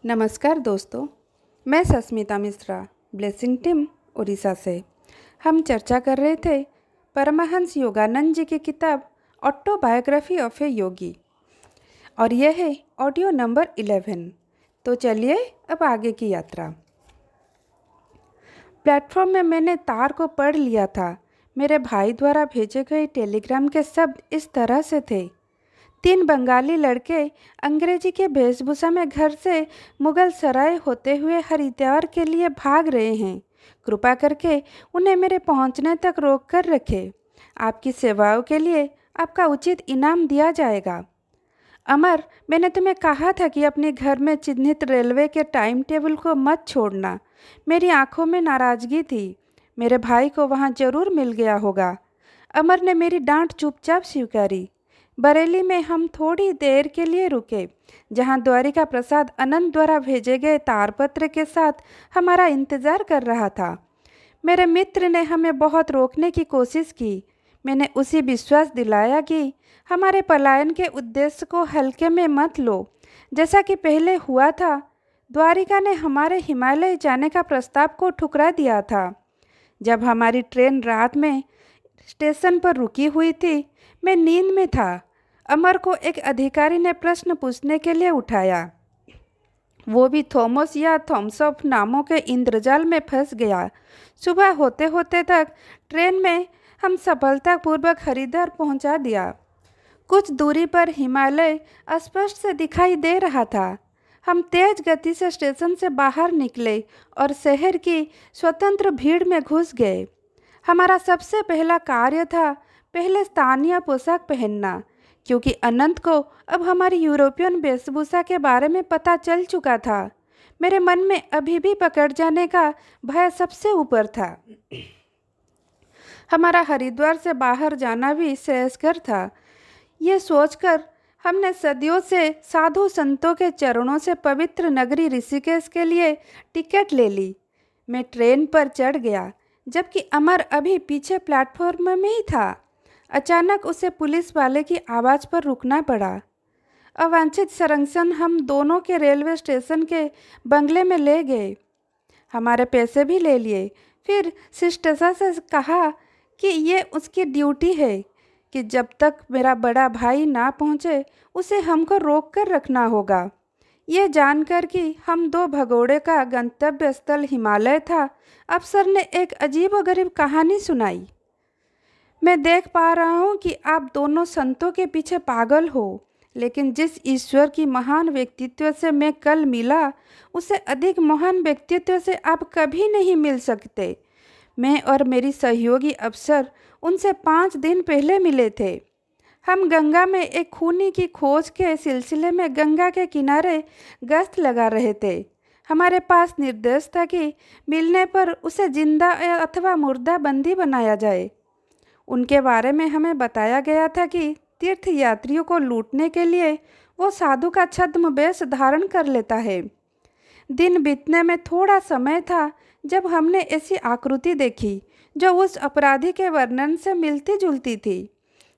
नमस्कार दोस्तों, मैं सस्मिता मिश्रा, ब्लेसिंग टीम उड़ीसा से। हम चर्चा कर रहे थे परमहंस योगानंद जी की किताब ऑटोबायोग्राफी ऑफ ए योगी, और यह है ऑडियो नंबर 11। तो चलिए अब आगे की यात्रा। प्लेटफॉर्म में मैंने तार को पढ़ लिया था। मेरे भाई द्वारा भेजे गए टेलीग्राम के शब्द इस तरह से थे: 3 बंगाली लड़के अंग्रेजी के वेशभूषा में घर से मुगल सराय होते हुए हरिद्वार के लिए भाग रहे हैं। कृपा करके उन्हें मेरे पहुंचने तक रोक कर रखें। आपकी सेवाओं के लिए आपका उचित इनाम दिया जाएगा। अमर, मैंने तुम्हें कहा था कि अपने घर में चिन्हित रेलवे के टाइम टेबल को मत छोड़ना। मेरी आंखों में नाराजगी थी। मेरे भाई को वहां जरूर मिल गया होगा। अमर ने मेरी डांट चुपचाप स्वीकारी। बरेली में हम थोड़ी देर के लिए रुके, जहां द्वारिका प्रसाद अनंत द्वारा भेजे गए तारपत्र के साथ हमारा इंतजार कर रहा था। मेरे मित्र ने हमें बहुत रोकने की कोशिश की। मैंने उसे विश्वास दिलाया कि हमारे पलायन के उद्देश्य को हल्के में मत लो, जैसा कि पहले हुआ था। द्वारिका ने हमारे हिमालय जाने का प्रस्ताव को ठुकरा दिया था। जब हमारी ट्रेन रात में स्टेशन पर रुकी हुई थी, मैं नींद में था। अमर को एक अधिकारी ने प्रश्न पूछने के लिए उठाया। वो भी थॉमस या थॉम्सअप नामों के इंद्रजाल में फंस गया। सुबह होते होते तक ट्रेन में हम सफलतापूर्वक हरिद्वार पहुंचा दिया। कुछ दूरी पर हिमालय स्पष्ट से दिखाई दे रहा था। हम तेज गति से स्टेशन से बाहर निकले और शहर की स्वतंत्र भीड़ में घुस गए। हमारा सबसे पहला कार्य था पहले स्थानीय पोशाक पहनना, क्योंकि अनंत को अब हमारी यूरोपियन वेशभूषा के बारे में पता चल चुका था। मेरे मन में अभी भी पकड़ जाने का भय सबसे ऊपर था। हमारा हरिद्वार से बाहर जाना भी श्रेयस्कर था। ये सोचकर हमने सदियों से साधु संतों के चरणों से पवित्र नगरी ऋषिकेश के लिए टिकट ले ली। मैं ट्रेन पर चढ़ गया, जबकि अमर अभी पीछे प्लेटफॉर्म में ही था। अचानक उसे पुलिस वाले की आवाज़ पर रुकना पड़ा। अवांछित संरक्षण हम दोनों के रेलवे स्टेशन के बंगले में ले गए। हमारे पैसे भी ले लिए। फिर शिष्टता से कहा कि ये उसकी ड्यूटी है कि जब तक मेरा बड़ा भाई ना पहुँचे उसे हमको रोक कर रखना होगा। ये जानकर कि हम 2 भगोड़े का गंतव्य स्थल हिमालय था, अफसर ने एक अजीबोगरीब कहानी सुनाई। मैं देख पा रहा हूँ कि आप दोनों संतों के पीछे पागल हो, लेकिन जिस ईश्वर की महान व्यक्तित्व से मैं कल मिला, उससे अधिक महान व्यक्तित्व से आप कभी नहीं मिल सकते। मैं और मेरी सहयोगी अफसर उनसे 5 दिन पहले मिले थे। हम गंगा में एक खूनी की खोज के सिलसिले में गंगा के किनारे गश्त लगा रहे थे। हमारे पास निर्देश था कि मिलने पर उसे जिंदा अथवा मुर्दा बंदी बनाया जाए। उनके बारे में हमें बताया गया था कि तीर्थ यात्रियों को लूटने के लिए वो साधु का छद्म वेश धारण कर लेता है। दिन बीतने में थोड़ा समय था जब हमने ऐसी आकृति देखी जो उस अपराधी के वर्णन से मिलती जुलती थी।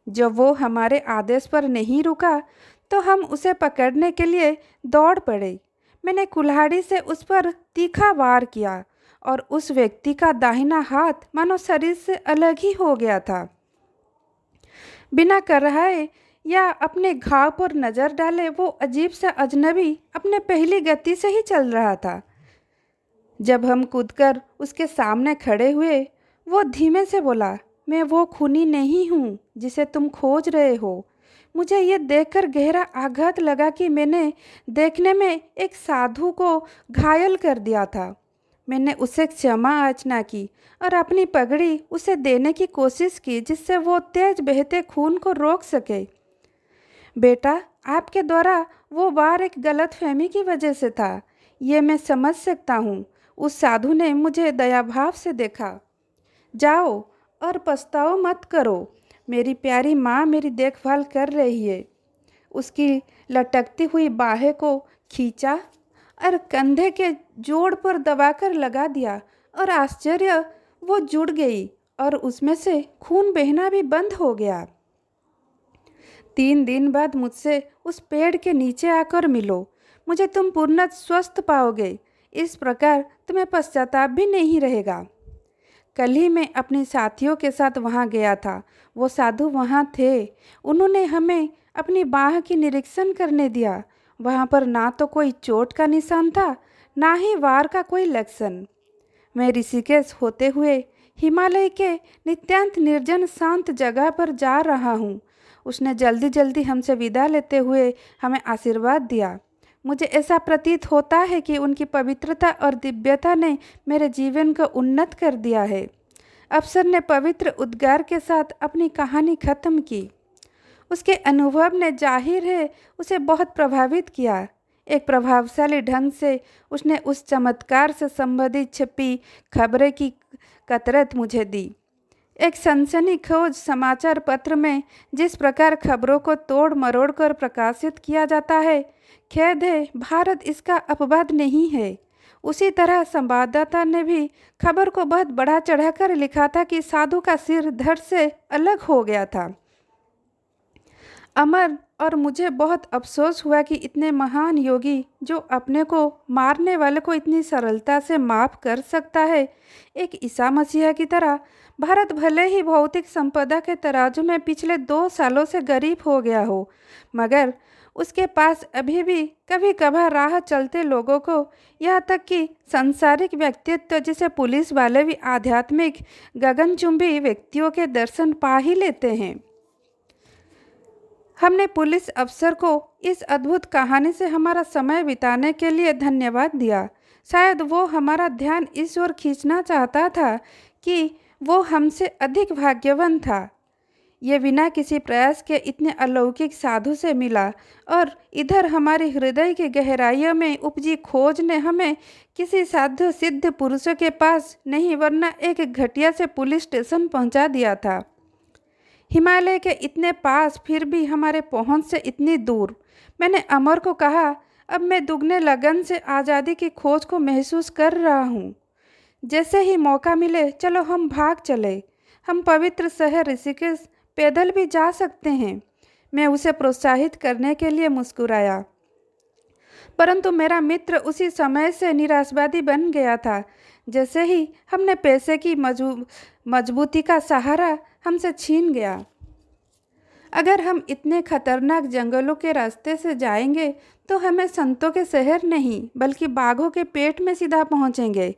जब वो हमारे आदेश पर नहीं रुका तो हम उसे पकड़ने के लिए दौड़ पड़े। मैंने कुल्हाड़ी से उस पर तीखा वार किया और उस व्यक्ति का दाहिना हाथ मानो शरीर से अलग ही हो गया था। बिना कराए या अपने घाव पर नज़र डाले वो अजीब सा अजनबी अपने पहली गति से ही चल रहा था। जब हम कूदकर उसके सामने खड़े हुए, वो धीमे से बोला, मैं वो खूनी नहीं हूँ जिसे तुम खोज रहे हो। मुझे ये देखकर गहरा आघात लगा कि मैंने देखने में एक साधु को घायल कर दिया था। मैंने उसे क्षमा याचना की और अपनी पगड़ी उसे देने की कोशिश की, जिससे वो तेज बहते खून को रोक सके। बेटा, आपके द्वारा वो वार एक गलतफहमी की वजह से था, ये मैं समझ सकता हूँ। उस साधु ने मुझे दयाभाव से देखा। जाओ और पछताओ मत करो। मेरी प्यारी माँ मेरी देखभाल कर रही है। उसकी लटकती हुई बाहें को खींचा और कंधे के जोड़ पर दबाकर लगा दिया, और आश्चर्य, वो जुड़ गई और उसमें से खून बहना भी बंद हो गया। 3 दिन बाद मुझसे उस पेड़ के नीचे आकर मिलो। मुझे तुम पूर्ण स्वस्थ पाओगे। इस प्रकार तुम्हें पश्चाताप भी नहीं रहेगा। कल ही मैं अपने साथियों के साथ वहाँ गया था। वो साधु वहाँ थे। उन्होंने हमें अपनी बाह की निरीक्षण करने दिया। वहाँ पर ना तो कोई चोट का निशान था, ना ही वार का कोई लक्षण। मैं ऋषिकेश होते हुए हिमालय के नित्यांत निर्जन शांत जगह पर जा रहा हूँ। उसने जल्दी जल्दी हमसे विदा लेते हुए हमें आशीर्वाद दिया। मुझे ऐसा प्रतीत होता है कि उनकी पवित्रता और दिव्यता ने मेरे जीवन को उन्नत कर दिया है। अफसर ने पवित्र उद्गार के साथ अपनी कहानी खत्म की। उसके अनुभव ने जाहिर है उसे बहुत प्रभावित किया। एक प्रभावशाली ढंग से उसने उस चमत्कार से संबंधित छपी खबरें की कतरत मुझे दी। एक सनसनीखेज समाचार पत्र में जिस प्रकार खबरों को तोड़ मरोड़ कर प्रकाशित किया जाता है, खेद है भारत इसका अपवाद नहीं है। उसी तरह संवाददाता ने भी खबर को बहुत बढ़ा चढ़ाकर लिखा था कि साधु का सिर धड़ से अलग हो गया था। अमर और मुझे बहुत अफसोस हुआ कि इतने महान योगी जो अपने को मारने वाले को इतनी सरलता से माफ़ कर सकता है, एक ईसा मसीहा की तरह भारत भले ही भौतिक संपदा के तराजू में पिछले 2 सालों से गरीब हो गया हो, मगर उसके पास अभी भी कभी कभार राह चलते लोगों को, यहाँ तक कि सांसारिक व्यक्तित्व जिसे पुलिस वाले भी आध्यात्मिक गगनचुंबी व्यक्तियों के दर्शन पा ही लेते हैं। हमने पुलिस अफसर को इस अद्भुत कहानी से हमारा समय बिताने के लिए धन्यवाद दिया। शायद वो हमारा ध्यान इस ओर खींचना चाहता था कि वो हमसे अधिक भाग्यवान था। ये बिना किसी प्रयास के इतने अलौकिक साधु से मिला, और इधर हमारे हृदय की गहराइयों में उपजी खोज ने हमें किसी साधु सिद्ध पुरुषों के पास नहीं वरना एक घटिया से पुलिस स्टेशन पहुंचा दिया था। हिमालय के इतने पास फिर भी हमारे पहुंच से इतनी दूर। मैंने अमर को कहा, अब मैं दुगने लगन से आज़ादी की खोज को महसूस कर रहा हूँ। जैसे ही मौका मिले चलो हम भाग चले। हम पवित्र शहर ऋषिकेश पैदल भी जा सकते हैं। मैं उसे प्रोत्साहित करने के लिए मुस्कुराया, परंतु मेरा मित्र उसी समय से निराशवादी बन गया था। जैसे ही हमने पैसे की मजबूती का सहारा हमसे छीन गया। अगर हम इतने खतरनाक जंगलों के रास्ते से जाएंगे तो हमें संतों के शहर नहीं बल्कि बाघों के पेट में सीधा पहुंचेंगे।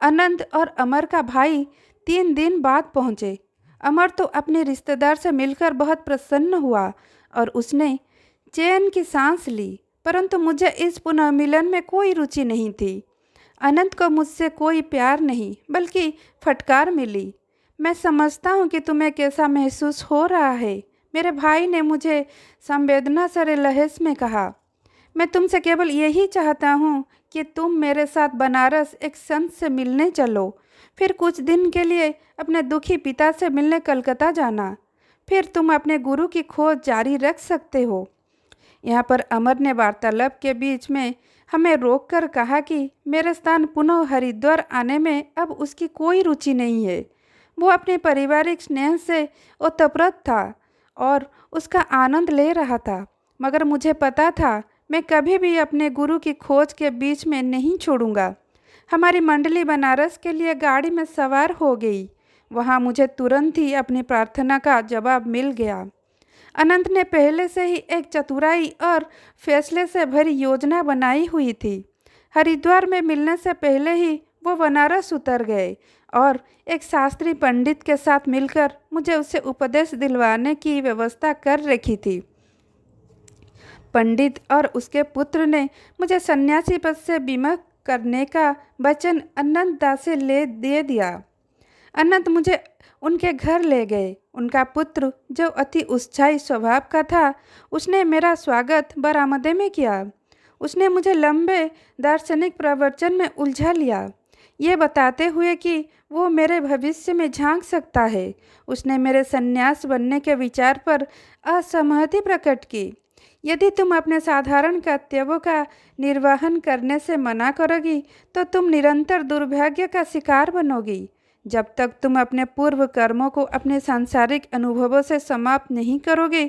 अनंत और अमर का भाई 3 दिन बाद पहुंचे। अमर तो अपने रिश्तेदार से मिलकर बहुत प्रसन्न हुआ और उसने चैन की सांस ली, परंतु मुझे इस पुनर्मिलन में कोई रुचि नहीं थी। अनंत को मुझसे कोई प्यार नहीं बल्कि फटकार मिली। मैं समझता हूँ कि तुम्हें कैसा महसूस हो रहा है, मेरे भाई ने मुझे संवेदना से लहज़ में कहा। मैं तुमसे केवल यही चाहता हूँ कि तुम मेरे साथ बनारस एक संत से मिलने चलो, फिर कुछ दिन के लिए अपने दुखी पिता से मिलने कलकत्ता जाना, फिर तुम अपने गुरु की खोज जारी रख सकते हो। यहाँ पर अमर ने वार्तालाप के बीच में हमें रोककर कहा कि मेरे स्थान पुनः हरिद्वार आने में अब उसकी कोई रुचि नहीं है। वो अपने पारिवारिक स्नेह से ओतप्रोत था और उसका आनंद ले रहा था, मगर मुझे पता था मैं कभी भी अपने गुरु की खोज के बीच में नहीं छोड़ूंगा। हमारी मंडली बनारस के लिए गाड़ी में सवार हो गई। वहाँ मुझे तुरंत ही अपनी प्रार्थना का जवाब मिल गया। अनंत ने पहले से ही एक चतुराई और फैसले से भरी योजना बनाई हुई थी। हरिद्वार में मिलने से पहले ही वो बनारस उतर गए और एक शास्त्री पंडित के साथ मिलकर मुझे उससे उपदेश दिलवाने की व्यवस्था कर रखी थी। पंडित और उसके पुत्र ने मुझे सन्यासी पद से विमुख करने का वचन अनंत दास से दे दिया। अनंत मुझे उनके घर ले गए। उनका पुत्र जो अति उत्साही स्वभाव का था, उसने मेरा स्वागत बरामदे में किया। उसने मुझे लंबे दार्शनिक प्रवचन में उलझा लिया, ये बताते हुए कि वो मेरे भविष्य में झांक सकता है। उसने मेरे सन्यास बनने के विचार पर असहमति प्रकट की। यदि तुम अपने साधारण कर्तव्यों का निर्वहन करने से मना करोगी तो तुम निरंतर दुर्भाग्य का शिकार बनोगी। जब तक तुम अपने पूर्व कर्मों को अपने सांसारिक अनुभवों से समाप्त नहीं करोगे,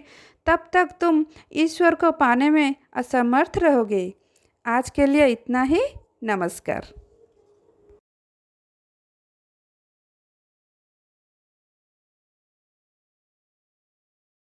तब तक तुम ईश्वर को पाने में असमर्थ रहोगे। आज के लिए इतना ही। नमस्कार।